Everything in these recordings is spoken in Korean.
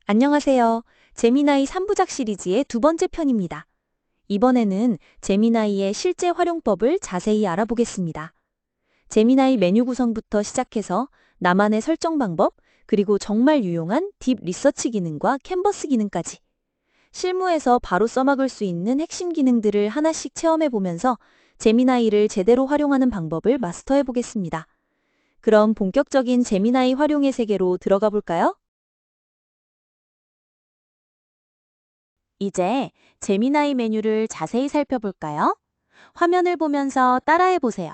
안녕하세요. 제미나이 3부작 시리즈의 두 번째 편입니다. 이번에는 제미나이의 실제 활용법을 자세히 알아보겠습니다. 제미나이 메뉴 구성부터 시작해서 나만의 설정 방법, 그리고 정말 유용한 딥 리서치 기능과 캔버스 기능까지 실무에서 바로 써먹을 수 있는 핵심 기능들을 하나씩 체험해 보면서 제미나이를 제대로 활용하는 방법을 마스터해 보겠습니다. 그럼 본격적인 제미나이 활용의 세계로 들어가 볼까요? 이제 제미나이 메뉴를 자세히 살펴볼까요? 화면을 보면서 따라해 보세요.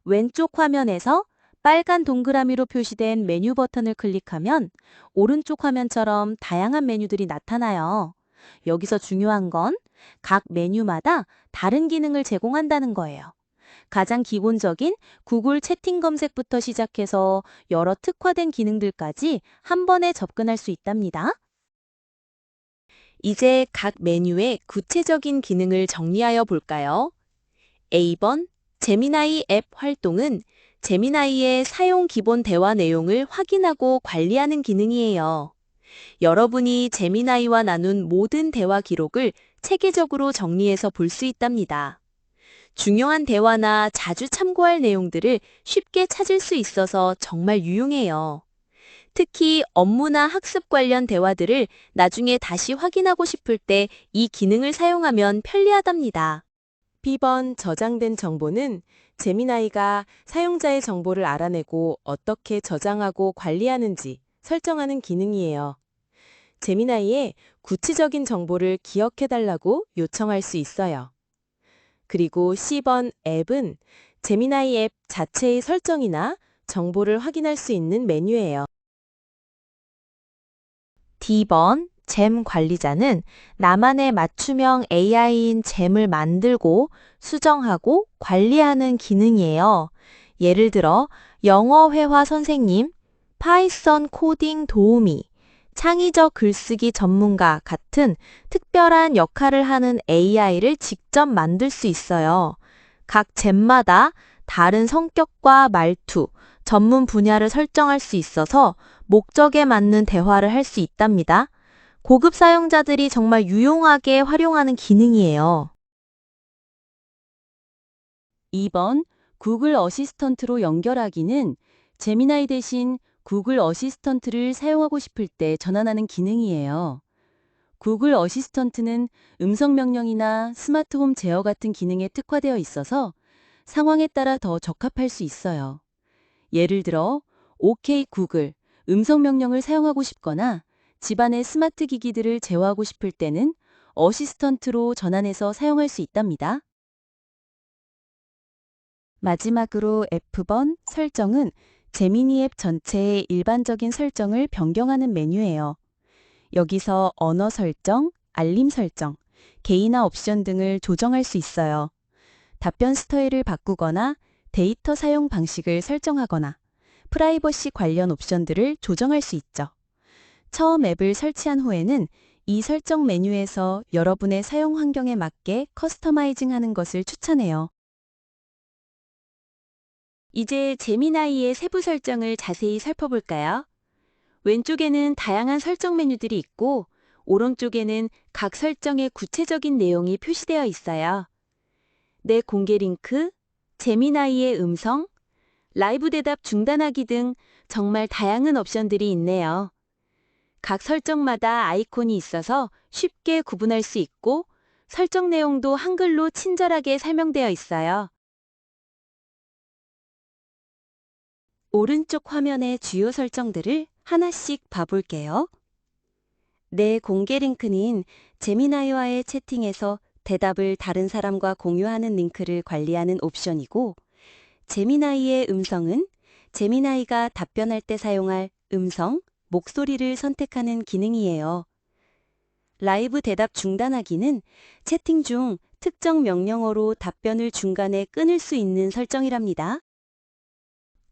왼쪽 화면에서 빨간 동그라미로 표시된 메뉴 버튼을 클릭하면 오른쪽 화면처럼 다양한 메뉴들이 나타나요. 여기서 중요한 건 각 메뉴마다 다른 기능을 제공한다는 거예요. 가장 기본적인 구글 채팅 검색부터 시작해서 여러 특화된 기능들까지 한 번에 접근할 수 있답니다. 이제 각 메뉴의 구체적인 기능을 정리하여 볼까요? A번 제미나이 앱 활동은 제미나이의 사용 기본 대화 내용을 확인하고 관리하는 기능이에요. 여러분이 제미나이와 나눈 모든 대화 기록을 체계적으로 정리해서 볼 수 있답니다. 중요한 대화나 자주 참고할 내용들을 쉽게 찾을 수 있어서 정말 유용해요. 특히 업무나 학습 관련 대화들을 나중에 다시 확인하고 싶을 때 이 기능을 사용하면 편리하답니다. B번 저장된 정보는 제미나이가 사용자의 정보를 알아내고 어떻게 저장하고 관리하는지 설정하는 기능이에요. 제미나이에 구체적인 정보를 기억해달라고 요청할 수 있어요. 그리고 C번 앱은 제미나이 앱 자체의 설정이나 정보를 확인할 수 있는 메뉴예요. D번 잼 관리자는 나만의 맞춤형 AI인 잼을 만들고 수정하고 관리하는 기능이에요. 예를 들어 영어 회화 선생님, 파이썬 코딩 도우미, 창의적 글쓰기 전문가 같은 특별한 역할을 하는 AI를 직접 만들 수 있어요. 각 잼마다 다른 성격과 말투, 전문 분야를 설정할 수 있어서 목적에 맞는 대화를 할 수 있답니다. 고급 사용자들이 정말 유용하게 활용하는 기능이에요. 2번 구글 어시스턴트로 연결하기는 제미나이 대신 구글 어시스턴트를 사용하고 싶을 때 전환하는 기능이에요. 구글 어시스턴트는 음성 명령이나 스마트홈 제어 같은 기능에 특화되어 있어서 상황에 따라 더 적합할 수 있어요. 예를 들어 OK 구글 음성 명령을 사용하고 싶거나 집안의 스마트 기기들을 제어하고 싶을 때는 어시스턴트로 전환해서 사용할 수 있답니다. 마지막으로 F번 설정은 제미니 앱 전체의 일반적인 설정을 변경하는 메뉴예요. 여기서 언어 설정, 알림 설정, 개인화 옵션 등을 조정할 수 있어요. 답변 스타일을 바꾸거나 데이터 사용 방식을 설정하거나 프라이버시 관련 옵션들을 조정할 수 있죠. 처음 앱을 설치한 후에는 이 설정 메뉴에서 여러분의 사용 환경에 맞게 커스터마이징 하는 것을 추천해요. 이제 제미나이의 세부 설정을 자세히 살펴볼까요? 왼쪽에는 다양한 설정 메뉴들이 있고 오른쪽에는 각 설정의 구체적인 내용이 표시되어 있어요. 내 공개 링크, 제미나이의 음성, 라이브 대답 중단하기 등 정말 다양한 옵션들이 있네요. 각 설정마다 아이콘이 있어서 쉽게 구분할 수 있고 설정 내용도 한글로 친절하게 설명되어 있어요. 오른쪽 화면의 주요 설정들을 하나씩 봐볼게요. 내 공개 링크는 제미나이와의 채팅에서 대답을 다른 사람과 공유하는 링크를 관리하는 옵션이고 제미나이의 음성은 제미나이가 답변할 때 사용할 음성, 목소리를 선택하는 기능이에요. 라이브 대답 중단하기는 채팅 중 특정 명령어로 답변을 중간에 끊을 수 있는 설정이랍니다.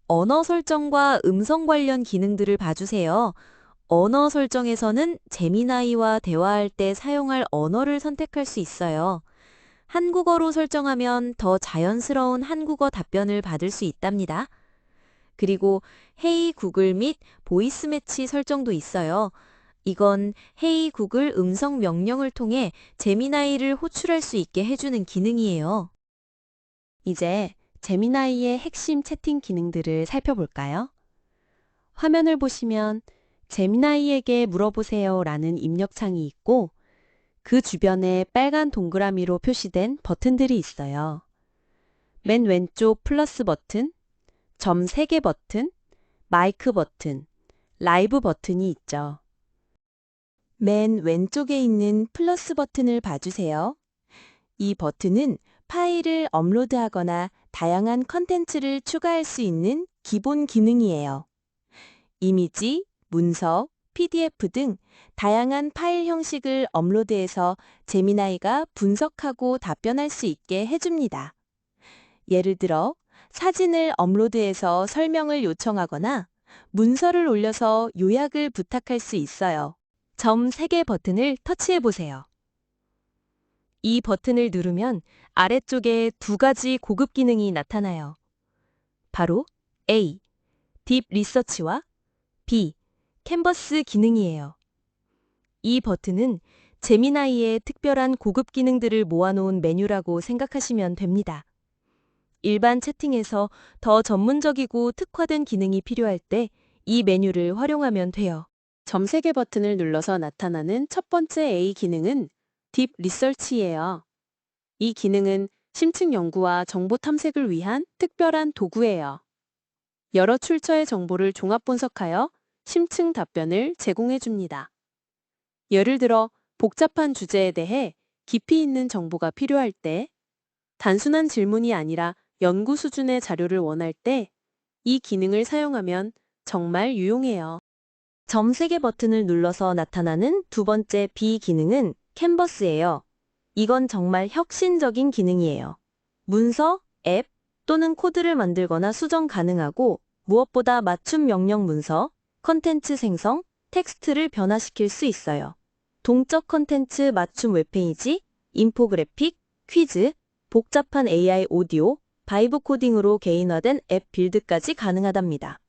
언어 설정과 음성 관련 기능들을 봐주세요. 언어 설정에서는 제미나이와 대화할 때 사용할 언어를 선택할 수 있어요. 한국어로 설정하면 더 자연스러운 한국어 답변을 받을 수 있답니다. 그리고 헤이 구글 및 보이스 매치 설정도 있어요. 이건 헤이 구글 음성 명령을 통해 제미나이를 호출할 수 있게 해주는 기능이에요. 이제 제미나이의 핵심 채팅 기능들을 살펴볼까요? 화면을 보시면 제미나이에게 물어보세요 라는 입력창이 있고 그 주변에 빨간 동그라미로 표시된 버튼들이 있어요. 맨 왼쪽 플러스 버튼, 점 3개 버튼, 마이크 버튼, 라이브 버튼이 있죠. 맨 왼쪽에 있는 플러스 버튼을 봐주세요. 이 버튼은 파일을 업로드하거나 다양한 컨텐츠를 추가할 수 있는 기본 기능이에요. 이미지, 문서, PDF 등 다양한 파일 형식을 업로드해서 제미나이가 분석하고 답변할 수 있게 해줍니다. 예를 들어 사진을 업로드해서 설명을 요청하거나 문서를 올려서 요약을 부탁할 수 있어요. 점 3개 버튼을 터치해 보세요. 이 버튼을 누르면 아래쪽에 2가지 고급 기능이 나타나요. 바로 A. 딥 리서치와 B. 캔버스 기능이에요. 이 버튼은 제미나이의 특별한 고급 기능들을 모아놓은 메뉴라고 생각하시면 됩니다. 일반 채팅에서 더 전문적이고 특화된 기능이 필요할 때 이 메뉴를 활용하면 돼요. 점 3개 버튼을 눌러서 나타나는 첫 번째 A 기능은 딥 리서치예요. 이 기능은 심층 연구와 정보 탐색을 위한 특별한 도구예요. 여러 출처의 정보를 종합 분석하여 심층 답변을 제공해 줍니다. 예를 들어 복잡한 주제에 대해 깊이 있는 정보가 필요할 때, 단순한 질문이 아니라 연구 수준의 자료를 원할 때 이 기능을 사용하면 정말 유용해요. 점 3개 버튼을 눌러서 나타나는 두 번째 B 기능은 캔버스예요. 이건 정말 혁신적인 기능이에요. 문서, 앱 또는 코드를 만들거나 수정 가능하고 무엇보다 맞춤 명령 문서, 컨텐츠 생성, 텍스트를 변화시킬 수 있어요. 동적 컨텐츠 맞춤 웹페이지, 인포그래픽, 퀴즈, 복잡한 AI 오디오, 바이브 코딩으로 개인화된 앱 빌드까지 가능하답니다.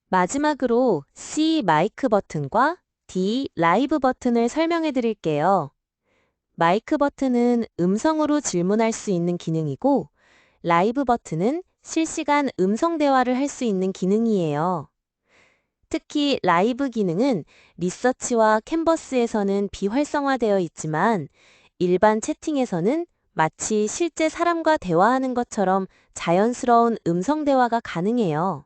마지막으로 C 마이크 버튼과 D 라이브 버튼을 설명해 드릴게요. 마이크 버튼은 음성으로 질문할 수 있는 기능이고 라이브 버튼은 실시간 음성 대화를 할 수 있는 기능이에요. 특히 라이브 기능은 리서치와 캔버스에서는 비활성화되어 있지만 일반 채팅에서는 마치 실제 사람과 대화하는 것처럼 자연스러운 음성 대화가 가능해요.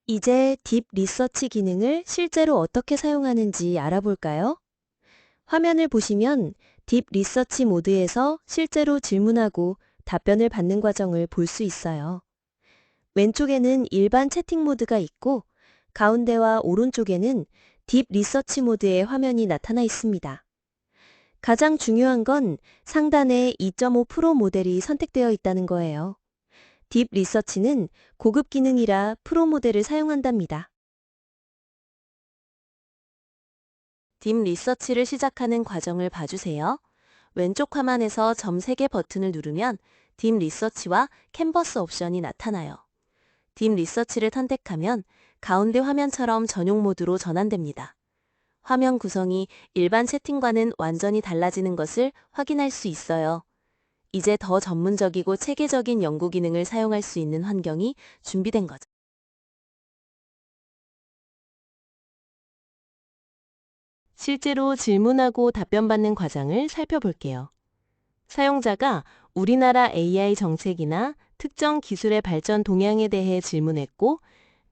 이제 딥 리서치 기능을 실제로 어떻게 사용하는지 알아볼까요? 화면을 보시면 딥 리서치 모드에서 실제로 질문하고 답변을 받는 과정을 볼 수 있어요. 왼쪽에는 일반 채팅 모드가 있고 가운데와 오른쪽에는 딥 리서치 모드의 화면이 나타나 있습니다. 가장 중요한 건 상단에 2.5 프로 모델이 선택되어 있다는 거예요. 딥 리서치는 고급 기능이라 프로 모델을 사용한답니다. 딥 리서치를 시작하는 과정을 봐주세요. 왼쪽 화면에서 점 3개 버튼을 누르면 딥 리서치와 캔버스 옵션이 나타나요. 딥 리서치를 선택하면 가운데 화면처럼 전용 모드로 전환됩니다. 화면 구성이 일반 채팅과는 완전히 달라지는 것을 확인할 수 있어요. 이제 더 전문적이고 체계적인 연구 기능을 사용할 수 있는 환경이 준비된 거죠. 실제로 질문하고 답변받는 과정을 살펴볼게요. 사용자가 우리나라 AI 정책이나 특정 기술의 발전 동향에 대해 질문했고,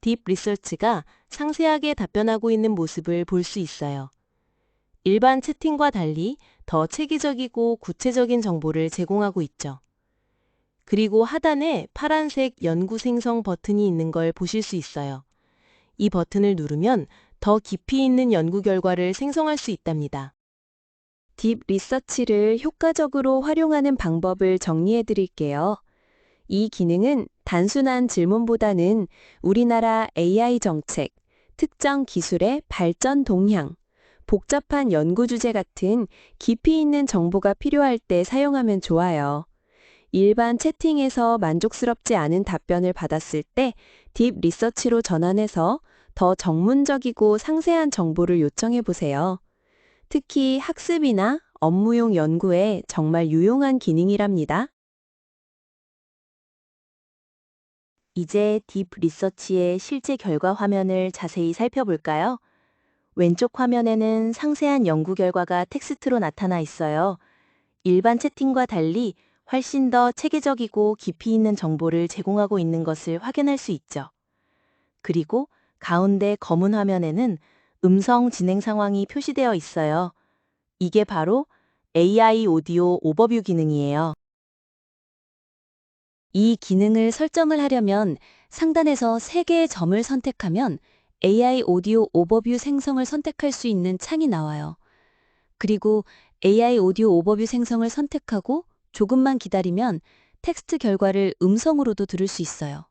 딥 리서치가 상세하게 답변하고 있는 모습을 볼 수 있어요. 일반 채팅과 달리 더 체계적이고 구체적인 정보를 제공하고 있죠. 그리고 하단에 파란색 연구 생성 버튼이 있는 걸 보실 수 있어요. 이 버튼을 누르면 더 깊이 있는 연구 결과를 생성할 수 있답니다. 딥 리서치를 효과적으로 활용하는 방법을 정리해 드릴게요. 이 기능은 단순한 질문보다는 우리나라 AI 정책, 특정 기술의 발전 동향, 복잡한 연구 주제 같은 깊이 있는 정보가 필요할 때 사용하면 좋아요. 일반 채팅에서 만족스럽지 않은 답변을 받았을 때 딥 리서치로 전환해서 더 전문적이고 상세한 정보를 요청해 보세요. 특히 학습이나 업무용 연구에 정말 유용한 기능이랍니다. 이제 딥 리서치의 실제 결과 화면을 자세히 살펴볼까요? 왼쪽 화면에는 상세한 연구 결과가 텍스트로 나타나 있어요. 일반 채팅과 달리 훨씬 더 체계적이고 깊이 있는 정보를 제공하고 있는 것을 확인할 수 있죠. 그리고 가운데 검은 화면에는 음성 진행 상황이 표시되어 있어요. 이게 바로 AI 오디오 오버뷰 기능이에요. 이 기능을 설정을 하려면 상단에서 3개의 점을 선택하면 AI 오디오 오버뷰 생성을 선택할 수 있는 창이 나와요. 그리고 AI 오디오 오버뷰 생성을 선택하고 조금만 기다리면 텍스트 결과를 음성으로도 들을 수 있어요.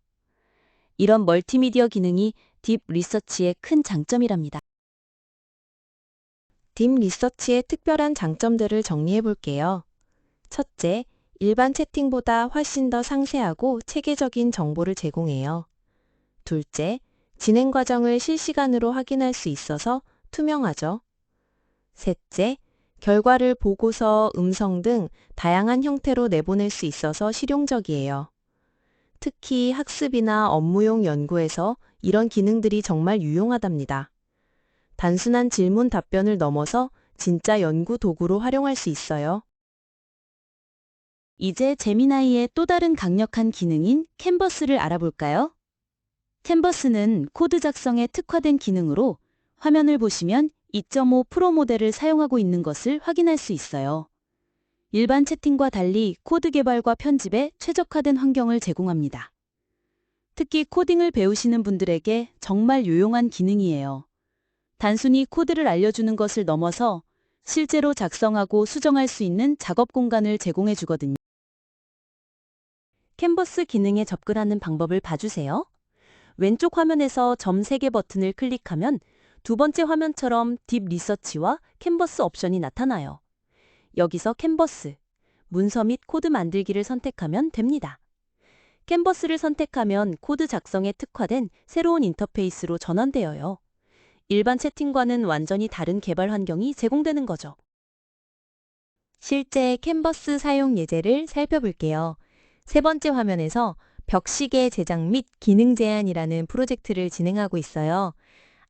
이런 멀티미디어 기능이 딥 리서치의 큰 장점이랍니다. 딥 리서치의 특별한 장점들을 정리해 볼게요. 첫째, 일반 채팅보다 훨씬 더 상세하고 체계적인 정보를 제공해요. 둘째, 진행 과정을 실시간으로 확인할 수 있어서 투명하죠. 셋째, 결과를 보고서, 음성 등 다양한 형태로 내보낼 수 있어서 실용적이에요. 특히 학습이나 업무용 연구에서 이런 기능들이 정말 유용하답니다. 단순한 질문 답변을 넘어서 진짜 연구 도구로 활용할 수 있어요. 이제 제미나이의 또 다른 강력한 기능인 캔버스를 알아볼까요? 캔버스는 코드 작성에 특화된 기능으로 화면을 보시면 2.5 프로 모델을 사용하고 있는 것을 확인할 수 있어요. 일반 채팅과 달리 코드 개발과 편집에 최적화된 환경을 제공합니다. 특히 코딩을 배우시는 분들에게 정말 유용한 기능이에요. 단순히 코드를 알려주는 것을 넘어서 실제로 작성하고 수정할 수 있는 작업 공간을 제공해 주거든요. 캔버스 기능에 접근하는 방법을 봐주세요. 왼쪽 화면에서 점 3개 버튼을 클릭하면 두 번째 화면처럼 딥 리서치와 캔버스 옵션이 나타나요. 여기서 캔버스, 문서 및 코드 만들기를 선택하면 됩니다. 캔버스를 선택하면 코드 작성에 특화된 새로운 인터페이스로 전환되어요. 일반 채팅과는 완전히 다른 개발 환경이 제공되는 거죠. 실제 캔버스 사용 예제를 살펴볼게요. 세 번째 화면에서 벽시계 제작 및 기능 제안이라는 프로젝트를 진행하고 있어요.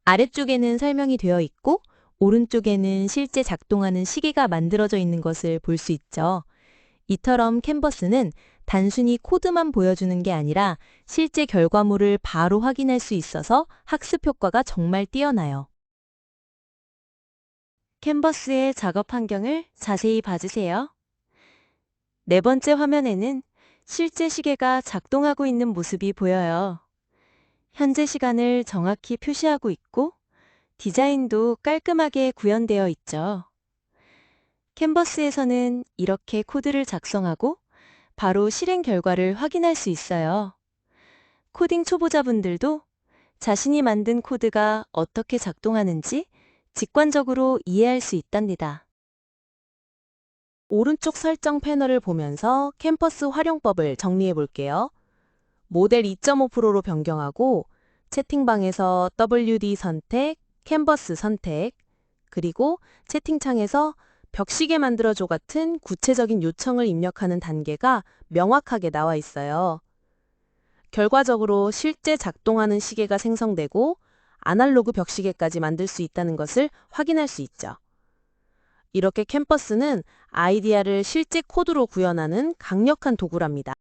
아래쪽에는 설명이 되어 있고 오른쪽에는 실제 작동하는 시계가 만들어져 있는 것을 볼 수 있죠. 이처럼 캔버스는 단순히 코드만 보여주는 게 아니라 실제 결과물을 바로 확인할 수 있어서 학습 효과가 정말 뛰어나요. 캔버스의 작업 환경을 자세히 봐주세요. 네 번째 화면에는 실제 시계가 작동하고 있는 모습이 보여요. 현재 시간을 정확히 표시하고 있고 디자인도 깔끔하게 구현되어 있죠. 캔버스에서는 이렇게 코드를 작성하고 바로 실행 결과를 확인할 수 있어요. 코딩 초보자분들도 자신이 만든 코드가 어떻게 작동하는지 직관적으로 이해할 수 있답니다. 오른쪽 설정 패널을 보면서 캔버스 활용법을 정리해 볼게요. 모델 2.5%로 변경하고 채팅방에서 WD 선택, 캔버스 선택, 그리고 채팅창에서 벽시계 만들어줘 같은 구체적인 요청을 입력하는 단계가 명확하게 나와 있어요. 결과적으로 실제 작동하는 시계가 생성되고 아날로그 벽시계까지 만들 수 있다는 것을 확인할 수 있죠. 이렇게 캔버스는 아이디어를 실제 코드로 구현하는 강력한 도구랍니다.